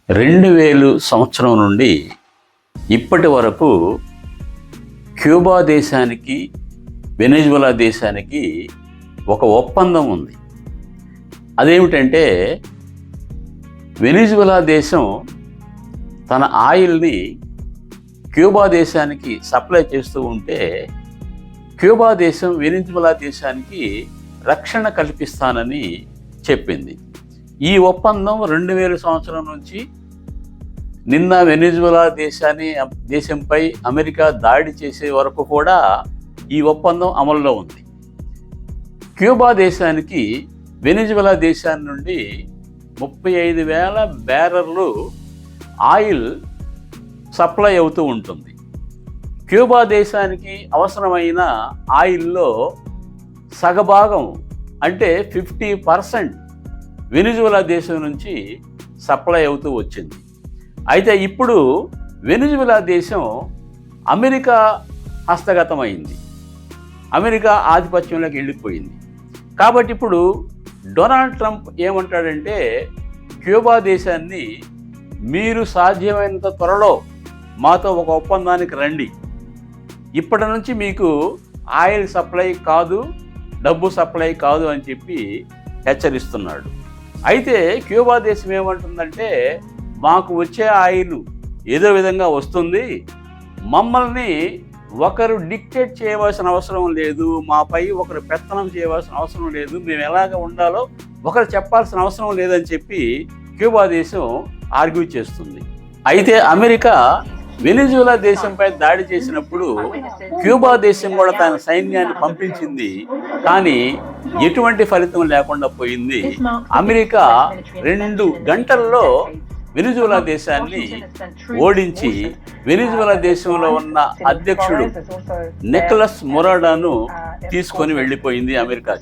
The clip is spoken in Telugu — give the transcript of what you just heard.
2000 సంవత్సరం నుండి ఇప్పటి వరకు క్యూబా దేశానికి వెనిజులా దేశానికి ఒక ఒప్పందం ఉంది. అదేమిటంటే వెనిజులా దేశం తన ఆయిల్ని క్యూబా దేశానికి సప్లై చేస్తూ ఉంటే క్యూబా దేశం వెనిజులా దేశానికి రక్షణ కల్పిస్తానని చెప్పింది. ఈ ఒప్పందం 2000 సంవత్సరం నుంచి నిన్న వెనిజులా దేశంపై అమెరికా దాడి చేసే వరకు కూడా ఈ ఒప్పందం అమల్లో ఉంది. క్యూబా దేశానికి వెనిజులా దేశాన్ని నుండి 35,000 బ్యారెర్లు ఆయిల్ సప్లై అవుతూ ఉంటుంది. క్యూబా దేశానికి అవసరమైన ఆయిల్లో సగభాగం అంటే 50% వెనిజులా దేశం నుంచి సప్లై అవుతూ వచ్చింది. అయితే ఇప్పుడు వెనిజులా దేశం అమెరికా హస్తగతమైంది, అమెరికా ఆధిపత్యంలోకి వెళ్ళిపోయింది. కాబట్టి ఇప్పుడు డొనాల్డ్ ట్రంప్ ఏమంటాడంటే క్యూబా దేశాన్ని మీరు సాధ్యమైనంత త్వరలో మాతో ఒక ఒప్పందానికి రండి, ఇప్పటి నుంచి మీకు ఆయిల్ సప్లై కాదు, డబ్బు సప్లై కాదు అని చెప్పి హెచ్చరిస్తున్నాడు. అయితే క్యూబా దేశం ఏమంటుందంటే మాకు వచ్చే ఆయిల్ ఏదో విధంగా వస్తుంది, మమ్మల్ని ఒకరు డిక్టేట్ చేయవలసిన అవసరం లేదు, మాపై ఒకరు పెత్తనం చేయవలసిన అవసరం లేదు, మేము ఎలాగ ఉండాలో ఒకరు చెప్పాల్సిన అవసరం లేదని చెప్పి క్యూబా దేశం ఆర్గ్యూ చేస్తుంది. అయితే అమెరికా వెనిజులా దేశంపై దాడి చేసినప్పుడు క్యూబా దేశం కూడా తన సైన్యాన్ని పంపించింది, కానీ ఎటువంటి ఫలితం లేకుండా పోయింది. అమెరికా 2 గంటల్లో వెనిజులా దేశాన్ని ఓడించి వెనిజులా దేశంలో ఉన్న అధ్యక్షుడు నికోలస్ మొరాడోను తీసుకొని వెళ్ళిపోయింది అమెరికా.